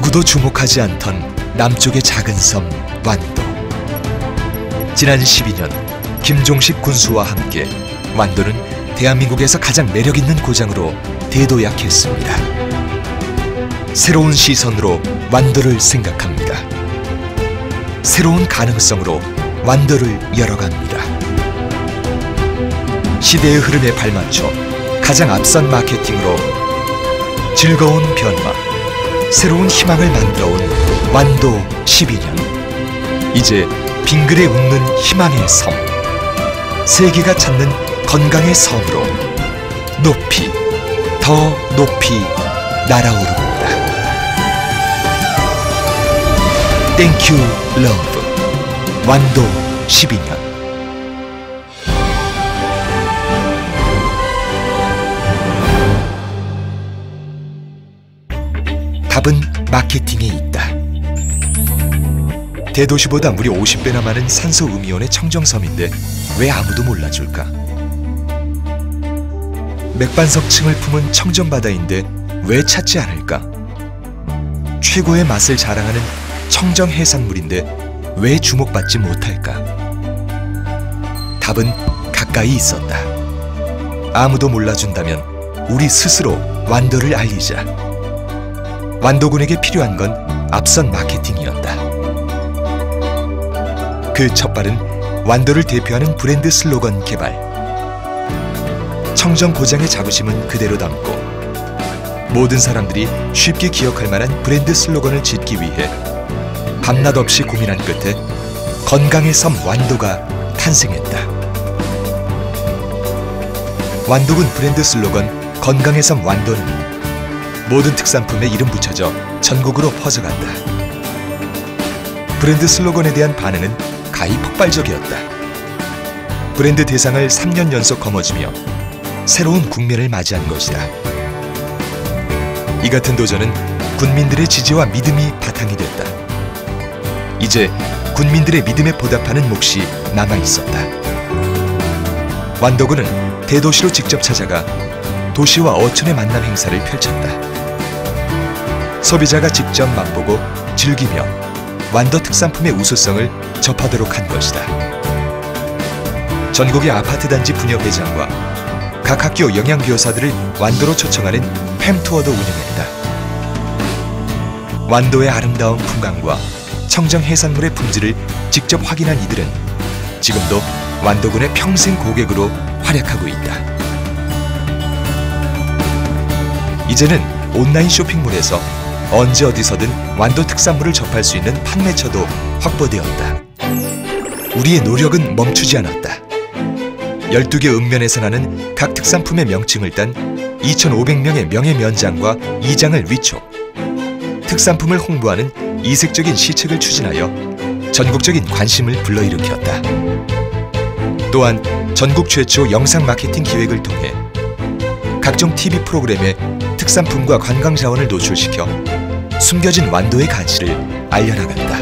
누구도 주목하지 않던 남쪽의 작은 섬 완도. 지난 12년 김종식 군수와 함께 완도는 대한민국에서 가장 매력있는 고장으로 대도약했습니다. 새로운 시선으로 완도를 생각합니다. 새로운 가능성으로 완도를 열어갑니다. 시대의 흐름에 발맞춰 가장 앞선 마케팅으로 즐거운 변화, 새로운 희망을 만들어온 완도 12년. 이제 빙그레 웃는 희망의 섬, 세계가 찾는 건강의 섬으로 높이, 더 높이 날아오릅니다. 땡큐 러브 완도 12년. 답은 마케팅에 있다. 대도시보다 무려 50배나 많은 산소음이온의 청정섬인데 왜 아무도 몰라줄까? 맥반석층을 품은 청정바다인데 왜 찾지 않을까? 최고의 맛을 자랑하는 청정해산물인데 왜 주목받지 못할까? 답은 가까이 있었다. 아무도 몰라준다면 우리 스스로 완도를 알리자. 완도군에게 필요한 건 앞선 마케팅이었다. 그 첫발은 완도를 대표하는 브랜드 슬로건 개발. 청정 고장의 자부심은 그대로 담고 모든 사람들이 쉽게 기억할 만한 브랜드 슬로건을 짓기 위해 밤낮 없이 고민한 끝에 건강의 섬 완도가 탄생했다. 완도군 브랜드 슬로건 건강의 섬 완도는 모든 특산품에 이름 붙여져 전국으로 퍼져간다. 브랜드 슬로건에 대한 반응은 가히 폭발적이었다. 브랜드 대상을 3년 연속 거머쥐며 새로운 국면을 맞이한 것이다. 이 같은 도전은 군민들의 지지와 믿음이 바탕이 됐다. 이제 군민들의 믿음에 보답하는 몫이 남아있었다. 완도군은 대도시로 직접 찾아가 도시와 어촌의 만남 행사를 펼쳤다. 소비자가 직접 맛보고 즐기며 완도 특산품의 우수성을 접하도록 한 것이다. 전국의 아파트 단지 분녀 회장과 각 학교 영양교사들을 완도로 초청하는 팸투어도 운영했다. 완도의 아름다운 풍광과 청정 해산물의 품질을 직접 확인한 이들은 지금도 완도군의 평생 고객으로 활약하고 있다. 이제는 온라인 쇼핑몰에서 언제 어디서든 완도 특산물을 접할 수 있는 판매처도 확보되었다. 우리의 노력은 멈추지 않았다. 12개 읍면에서 나는 각 특산품의 명칭을 딴 2,500명의 명예면장과 이장을 위촉, 특산품을 홍보하는 이색적인 시책을 추진하여 전국적인 관심을 불러일으켰다. 또한 전국 최초 영상 마케팅 기획을 통해 각종 TV 프로그램에 특산품과 관광자원을 노출시켜 숨겨진 완도의 가치를 알려나갔다.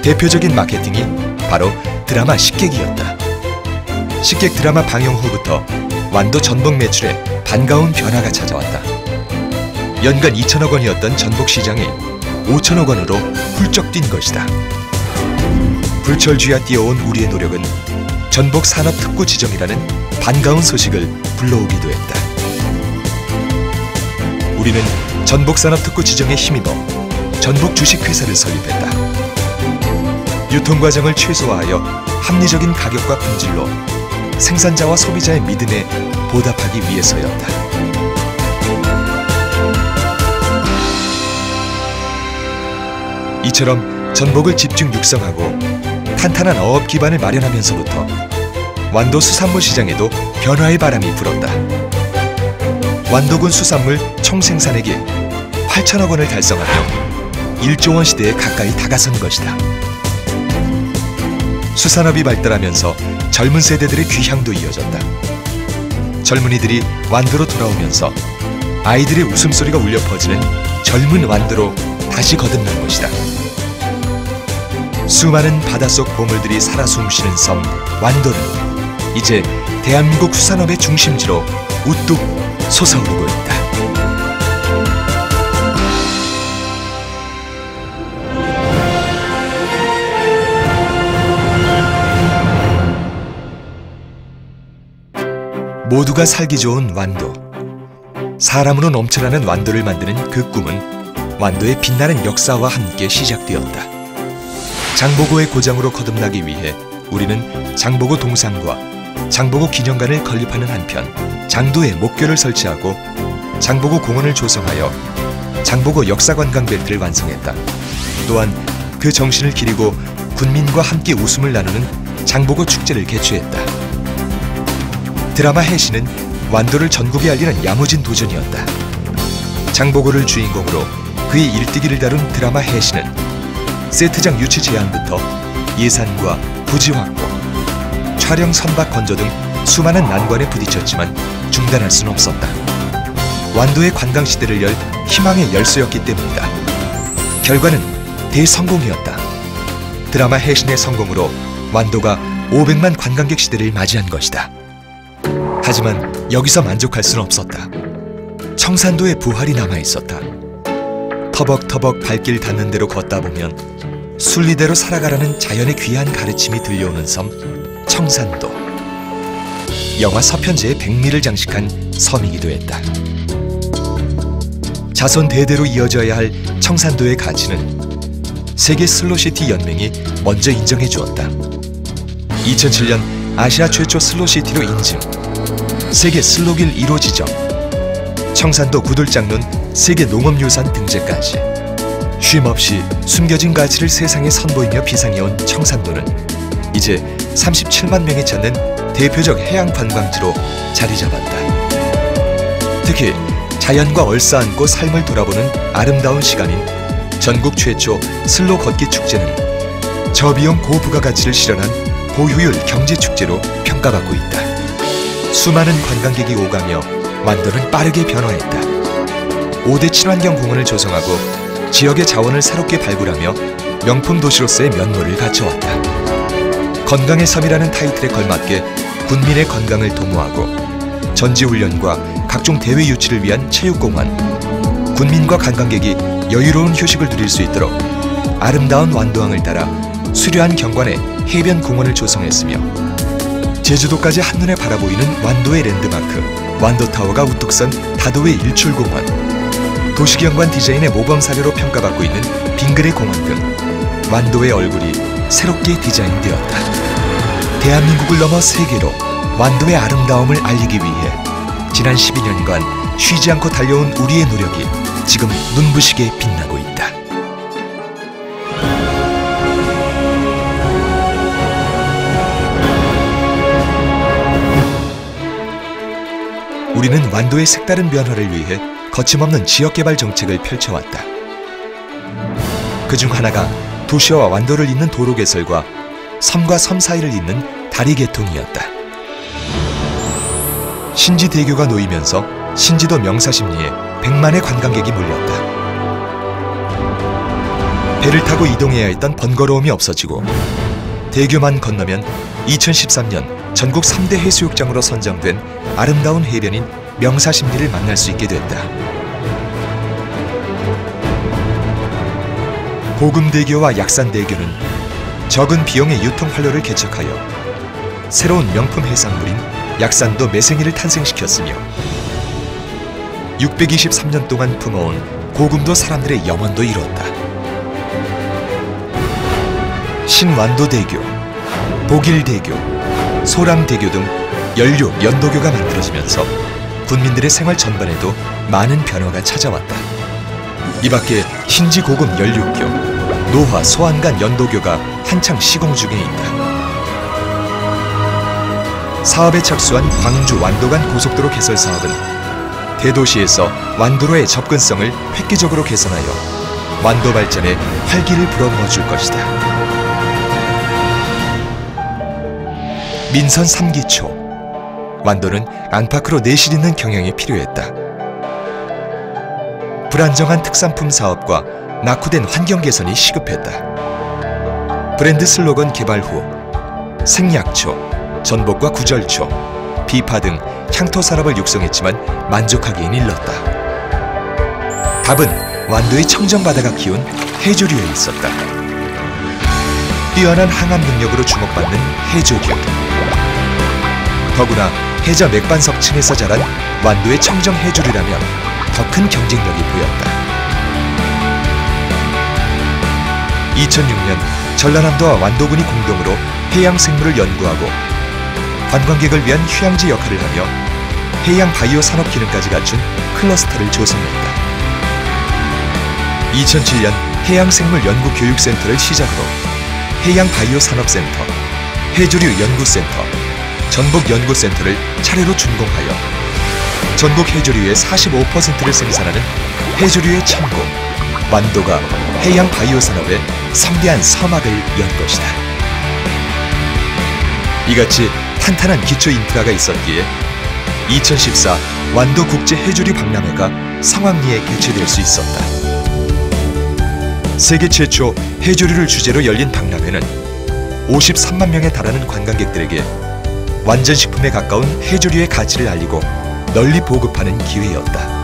대표적인 마케팅이 바로 드라마 식객이었다. 식객 드라마 방영 후부터 완도 전복 매출에 반가운 변화가 찾아왔다. 연간 2천억 원이었던 전복 시장이 5천억 원으로 훌쩍 뛴 것이다. 불철주야 뛰어온 우리의 노력은 전복 산업 특구 지정이라는 반가운 소식을 불러오기도 했다. 우리는 전복 산업 특구 지정에 힘입어 전복 주식회사를 설립했다. 유통 과정을 최소화하여 합리적인 가격과 품질로 생산자와 소비자의 믿음에 보답하기 위해서였다. 이처럼 전복을 집중 육성하고 탄탄한 어업 기반을 마련하면서부터 완도 수산물 시장에도 변화의 바람이 불었다. 완도군 수산물 총생산액이 8천억 원을 달성하며 1조 원 시대에 가까이 다가선 것이다. 수산업이 발달하면서 젊은 세대들의 귀향도 이어졌다. 젊은이들이 완도로 돌아오면서 아이들의 웃음소리가 울려 퍼지는 젊은 완도로 다시 거듭난 것이다. 수많은 바닷속 보물들이 살아 숨쉬는 섬 완도는 이제 대한민국 수산업의 중심지로 우뚝 솟아오르고 있다. 모두가 살기 좋은 완도. 사람으로 넘쳐나는 완도를 만드는 그 꿈은 완도의 빛나는 역사와 함께 시작되었다. 장보고의 고장으로 거듭나기 위해 우리는 장보고 동상과 장보고 기념관을 건립하는 한편 장도에 목교를 설치하고 장보고 공원을 조성하여 장보고 역사관광벨트를 완성했다. 또한 그 정신을 기리고 군민과 함께 웃음을 나누는 장보고 축제를 개최했다. 드라마 해시는 완도를 전국에 알리는 야무진 도전이었다. 장보고를 주인공으로 그의 일대기를 다룬 드라마 해시는 세트장 유치 제안부터 예산과 부지 확보, 촬영 선박 건조 등 수많은 난관에 부딪혔지만 중단할 수는 없었다. 완도의 관광시대를 열 희망의 열쇠였기 때문이다. 결과는 대성공이었다. 드라마 해신의 성공으로 완도가 500만 관광객 시대를 맞이한 것이다. 하지만 여기서 만족할 수는 없었다. 청산도에 부활이 남아있었다. 터벅터벅 발길 닿는 대로 걷다 보면 순리대로 살아가라는 자연의 귀한 가르침이 들려오는 섬 청산도. 영화 서편제의 백미를 장식한 섬이기도 했다. 자손 대대로 이어져야 할 청산도의 가치는 세계 슬로시티 연맹이 먼저 인정해 주었다. 2007년 아시아 최초 슬로시티로 인증, 세계 슬로길 1호 지정, 청산도 구들장론 세계 농업유산 등재까지 쉼없이 숨겨진 가치를 세상에 선보이며 비상해온 청산도는 이제 37만 명이 찾는 대표적 해양 관광지로 자리 잡았다. 특히 자연과 얼싸안고 삶을 돌아보는 아름다운 시간인 전국 최초 슬로 걷기 축제는 저비용 고부가가치를 실현한 고효율 경제축제로 평가받고 있다. 수많은 관광객이 오가며 완도는 빠르게 변화했다. 5대 친환경 공원을 조성하고 지역의 자원을 새롭게 발굴하며 명품 도시로서의 면모를 갖춰왔다. 건강의 섬이라는 타이틀에 걸맞게 군민의 건강을 도모하고 전지훈련과 각종 대회 유치를 위한 체육공원, 군민과 관광객이 여유로운 휴식을 누릴 수 있도록 아름다운 완도항을 따라 수려한 경관의 해변 공원을 조성했으며 제주도까지 한눈에 바라보이는 완도의 랜드마크 완도타워가 우뚝 선 다도의 일출공원, 도시경관 디자인의 모범사례로 평가받고 있는 빙그레 공원 등 완도의 얼굴이 새롭게 디자인되었다. 대한민국을 넘어 세계로 완도의 아름다움을 알리기 위해 지난 12년간 쉬지 않고 달려온 우리의 노력이 지금 눈부시게 빛나고 있다. 우리는 완도의 색다른 변화를 위해 거침없는 지역개발 정책을 펼쳐왔다. 그중 하나가 도시와 완도를 잇는 도로 개설과 섬과 섬 사이를 잇는 다리 개통이었다. 신지대교가 놓이면서 신지도 명사심리에 100만의 관광객이 몰렸다. 배를 타고 이동해야 했던 번거로움이 없어지고 대교만 건너면 2013년 전국 3대 해수욕장으로 선정된 아름다운 해변인 명사심리를 만날 수 있게 됐다. 보금대교와 약산대교는 적은 비용의 유통활로를 개척하여 새로운 명품 해산물인 약산도 매생이를 탄생시켰으며 623년 동안 품어온 고금도 사람들의 염원도 이뤘다. 신완도대교, 보길대교, 소랑대교 등 연륙, 연도교가 만들어지면서 군민들의 생활 전반에도 많은 변화가 찾아왔다. 이 밖에 신지고금 연륙교, 노화, 소안간 연도교가 한창 시공 중에 있다. 사업에 착수한 광주 완도간 고속도로 개설 사업은 대도시에서 완도로의 접근성을 획기적으로 개선하여 완도 발전에 활기를 불어넣어 줄 것이다. 민선 3기초, 완도는 안팎으로 내실 있는 경영이 필요했다. 불안정한 특산품 사업과 낙후된 환경 개선이 시급했다. 브랜드 슬로건 개발 후 생약초, 전복과 구절초, 비파 등 향토 산업을 육성했지만 만족하기엔 일렀다. 답은 완도의 청정바다가 키운 해조류에 있었다. 뛰어난 항암 능력으로 주목받는 해조류. 더구나 해저 맥반석층에서 자란 완도의 청정 해조류라면 더 큰 경쟁력이 보였다. 2006년 전라남도와 완도군이 공동으로 해양 생물을 연구하고 관광객을 위한 휴양지 역할을 하며 해양 바이오 산업 기능까지 갖춘 클러스터를 조성했다. 2007년 해양생물연구교육센터를 시작으로 해양 바이오 산업센터, 해조류 연구센터, 전복연구센터를 차례로 준공하여 전국 해조류의 45%를 생산하는 해조류의 천국, 완도가 해양 바이오 산업에 성대한 서막을 연 것이다. 이같이 탄탄한 기초 인프라가 있었기에 2014 완도 국제 해조류 박람회가 성황리에 개최될 수 있었다. 세계 최초 해조류를 주제로 열린 박람회는 53만 명에 달하는 관광객들에게 완전식품에 가까운 해조류의 가치를 알리고 널리 보급하는 기회였다.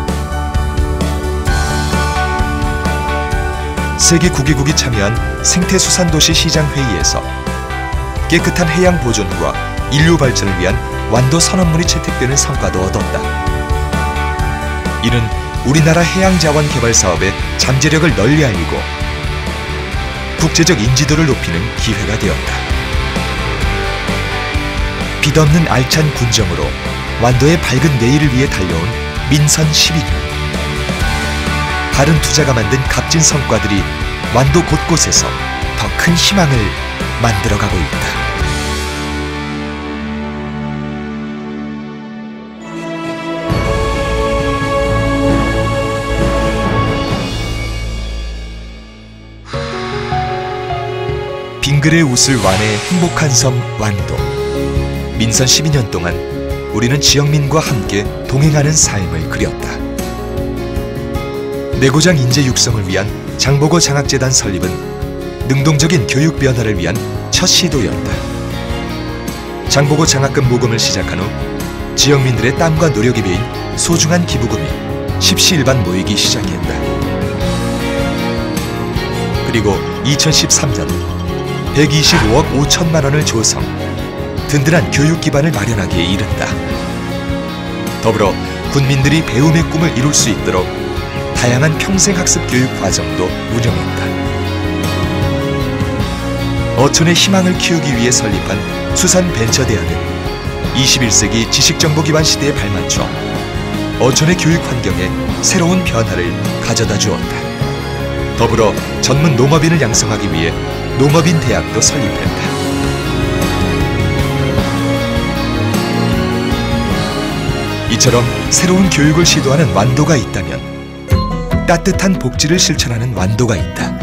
세계 9개국이 참여한 생태수산도시 시장회의에서 깨끗한 해양 보존과 인류 발전을 위한 완도 선언문이 채택되는 성과도 얻었다. 이는 우리나라 해양자원 개발 사업의 잠재력을 널리 알리고 국제적 인지도를 높이는 기회가 되었다. 빛없는 알찬 군정으로 완도의 밝은 내일을 위해 달려온 민선 12년. 바른 투자가 만든 값진 성과들이 완도 곳곳에서 더 큰 희망을 만들어가고 있다. 빙그레 웃을 완의 행복한 섬 완도. 민선 12년 동안 우리는 지역민과 함께 동행하는 삶을 그렸다. 내고장 인재 육성을 위한 장보고 장학재단 설립은 능동적인 교육 변화를 위한 첫 시도였다. 장보고 장학금 모금을 시작한 후 지역민들의 땀과 노력이 베인 소중한 기부금이 십시일반 모이기 시작했다. 그리고 2013년 125억 5천만 원을 조성, 든든한 교육 기반을 마련하기에 이른다. 더불어 군민들이 배움의 꿈을 이룰 수 있도록 다양한 평생학습 교육 과정도 운영했다. 어촌의 희망을 키우기 위해 설립한 수산벤처대학은 21세기 지식정보 기반 시대에 발맞춰 어촌의 교육 환경에 새로운 변화를 가져다 주었다. 더불어 전문 농업인을 양성하기 위해 농업인 대학도 설립했다. 이처럼 새로운 교육을 시도하는 완도가 있다면 따뜻한 복지를 실천하는 완도가 있다.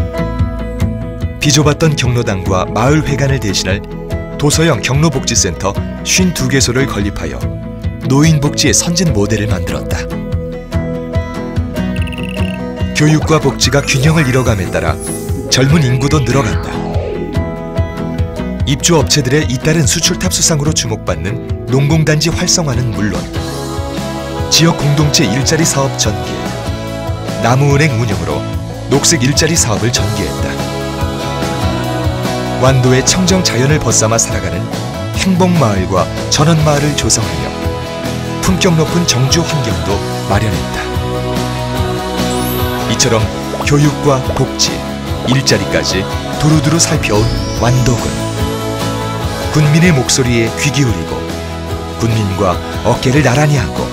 비좁았던 경로당과 마을회관을 대신할 도서형 경로복지센터 52개소를 건립하여 노인복지의 선진 모델을 만들었다. 교육과 복지가 균형을 이뤄감에 따라 젊은 인구도 늘어간다. 입주업체들의 잇따른 수출탑 수상으로 주목받는 농공단지 활성화는 물론 지역 공동체 일자리 사업 전개, 나무은행 운영으로 녹색 일자리 사업을 전개했다. 완도의 청정 자연을 벗삼아 살아가는 행복마을과 전원마을을 조성하며 품격 높은 정주 환경도 마련했다. 이처럼 교육과 복지, 일자리까지 두루두루 살펴온 완도군. 군민의 목소리에 귀 기울이고 군민과 어깨를 나란히 하고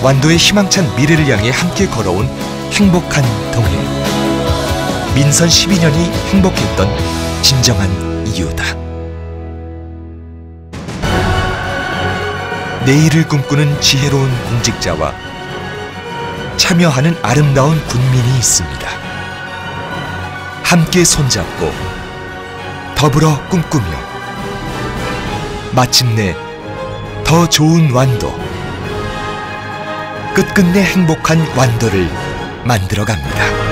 완도의 희망찬 미래를 향해 함께 걸어온 행복한 동행. 민선 12년이 행복했던 진정한 이유다. 내일을 꿈꾸는 지혜로운 공직자와 참여하는 아름다운 군민이 있습니다. 함께 손잡고 더불어 꿈꾸며 마침내 더 좋은 완도, 끝끝내 행복한 완도를 만들어갑니다.